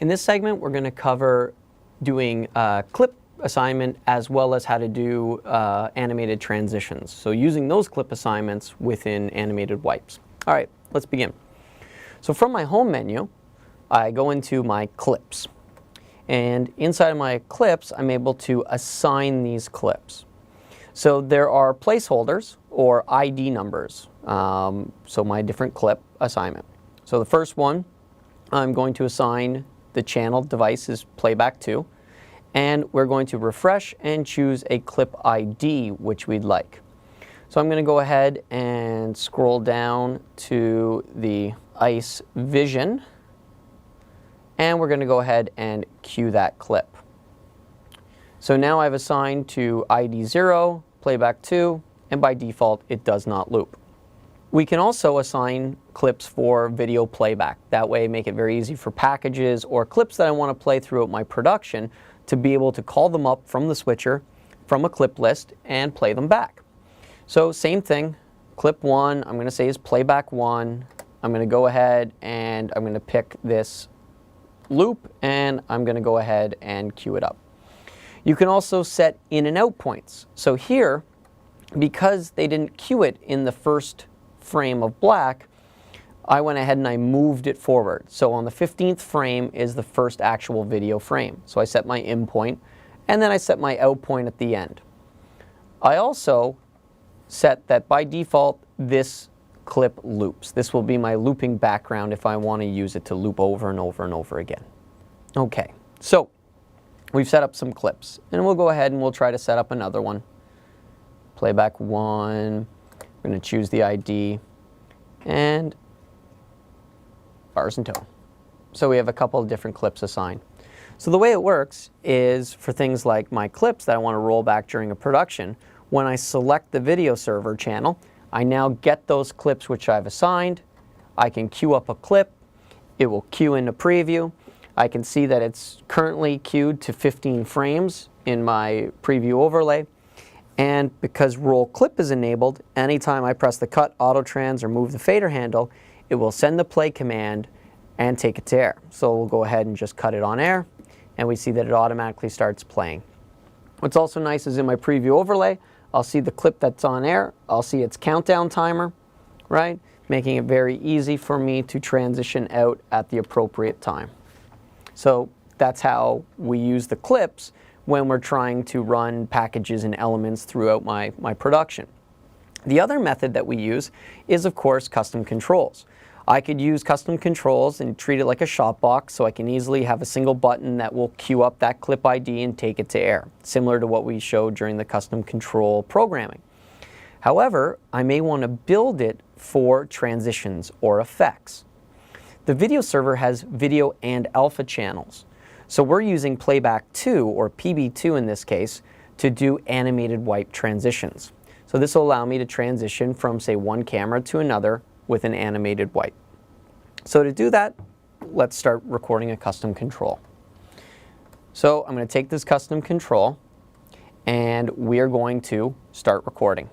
In this segment, we're going to cover doing clip assignment as well as how to do animated transitions. So using those clip assignments within animated wipes. All right, let's begin. So from my home menu, I go into my clips. And inside of my clips, I'm able to assign these clips. So there are placeholders or ID numbers, so my different clip assignment. So the first one, I'm going to assign the channel device is playback 2, and we're going to refresh and choose a clip ID which we'd like. So I'm going to go ahead and scroll down to the ICE Vision, and we're going to go ahead and cue that clip. So now I've assigned to ID 0, playback 2, and by default it does not loop. We can also assign clips for video playback. That way make it very easy for packages or clips that I want to play throughout my production to be able to call them up from the switcher, from a clip list, and play them back. So same thing, clip 1, I'm going to say is playback 1. I'm going to go ahead and I'm going to pick this loop and I'm going to go ahead and cue it up. You can also set in and out points. So here, because they didn't cue it in the first frame of black, I went ahead and I moved it forward. So on the 15th frame is the first actual video frame. So I set my in point and then I set my out point at the end. I also set that by default this clip loops. This will be my looping background if I want to use it to loop over and over and over again. Okay, so we've set up some clips and we'll go ahead and we'll try to set up another one. Playback 1. We're going to choose the ID and bars and tone. So we have a couple of different clips assigned. So the way it works is for things like my clips that I want to roll back during a production, when I select the video server channel, I now get those clips which I've assigned. I can queue up a clip. It will queue into preview. I can see that it's currently queued to 15 frames in my preview overlay. And because roll clip is enabled, anytime I press the cut, auto trans, or move the fader handle, it will send the play command and take it to air. So we'll go ahead and just cut it on air, and we see that it automatically starts playing. What's also nice is in my preview overlay, I'll see the clip that's on air, I'll see its countdown timer, right? Making it very easy for me to transition out at the appropriate time. So that's how we use the clips when we're trying to run packages and elements throughout my production. The other method that we use is, of course, custom controls. I could use custom controls and treat it like a shop box, so I can easily have a single button that will queue up that clip ID and take it to air, similar to what we showed during the custom control programming. However, I may want to build it for transitions or effects. The video server has video and alpha channels. So we're using playback 2, or PB2 in this case, to do animated wipe transitions. So this will allow me to transition from, say, one camera to another with an animated wipe. So to do that, let's start recording a custom control. So I'm going to take this custom control and we are going to start recording.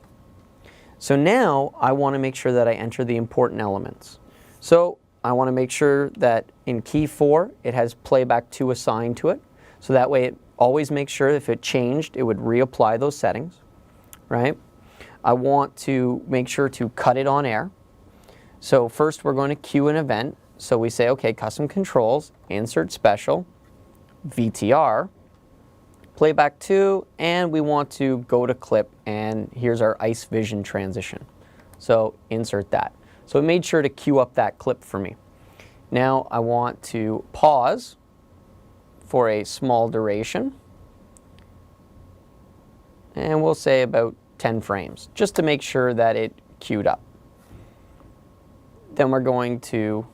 So now I want to make sure that I enter the important elements. So I want to make sure that in key 4 it has playback 2 assigned to it. So that way it always makes sure if it changed it would reapply those settings, right? I want to make sure to cut it on air. So first we're going to queue an event. So we say, okay, custom controls, insert special, VTR, playback 2, and we want to go to clip, and here's our ICE Vision transition. So insert that. So it made sure to queue up that clip for me. Now I want to pause for a small duration, and we'll say about 10 frames, just to make sure that it queued up. Then we're going to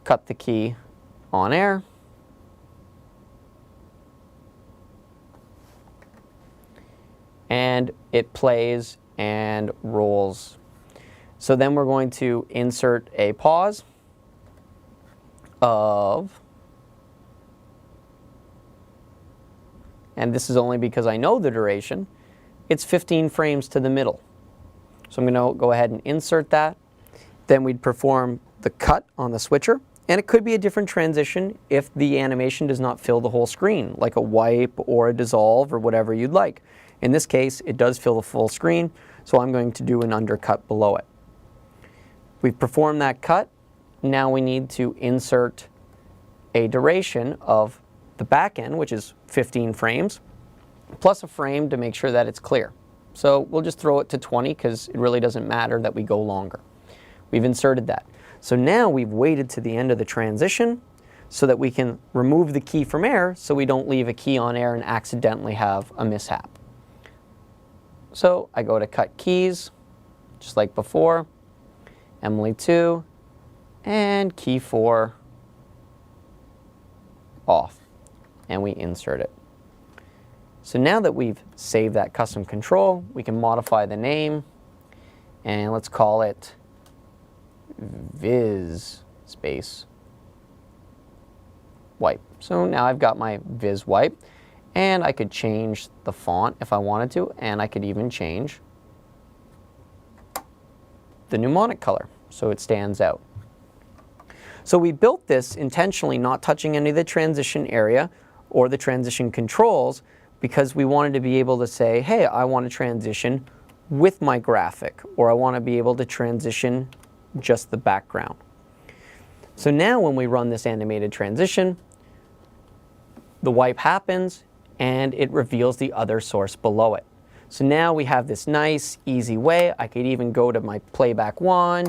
cut the key on air. And it plays and rolls. So then we're going to insert a pause of, and this is only because I know the duration, it's 15 frames to the middle. So I'm going to go ahead and insert that. Then we'd perform the cut on the switcher, and it could be a different transition if the animation does not fill the whole screen, like a wipe or a dissolve or whatever you'd like. In this case, it does fill the full screen, so I'm going to do an undercut below it. We've performed that cut. Now we need to insert a duration of the back end, which is 15 frames, plus a frame to make sure that it's clear. So we'll just throw it to 20 because it really doesn't matter that we go longer. We've inserted that. So now we've waited to the end of the transition so that we can remove the key from air so we don't leave a key on air and accidentally have a mishap. So I go to cut keys, just like before, Emily 2, and key 4 off, and we insert it. So now that we've saved that custom control, we can modify the name, and let's call it Viz space wipe. So now I've got my Viz wipe, and I could change the font if I wanted to, and I could even change the mnemonic color so it stands out. So we built this intentionally not touching any of the transition area or the transition controls because we wanted to be able to say, hey, I want to transition with my graphic, or I want to be able to transition just the background. So now when we run this animated transition, the wipe happens and it reveals the other source below it. So now we have this nice, easy way. I could even go to my playback 1,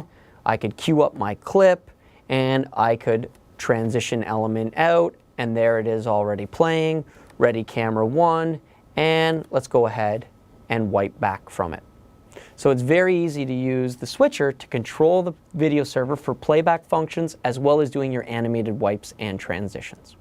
I could queue up my clip, and I could transition element out, and there it is already playing, ready camera 1, and let's go ahead and wipe back from it. So it's very easy to use the switcher to control the video server for playback functions as well as doing your animated wipes and transitions.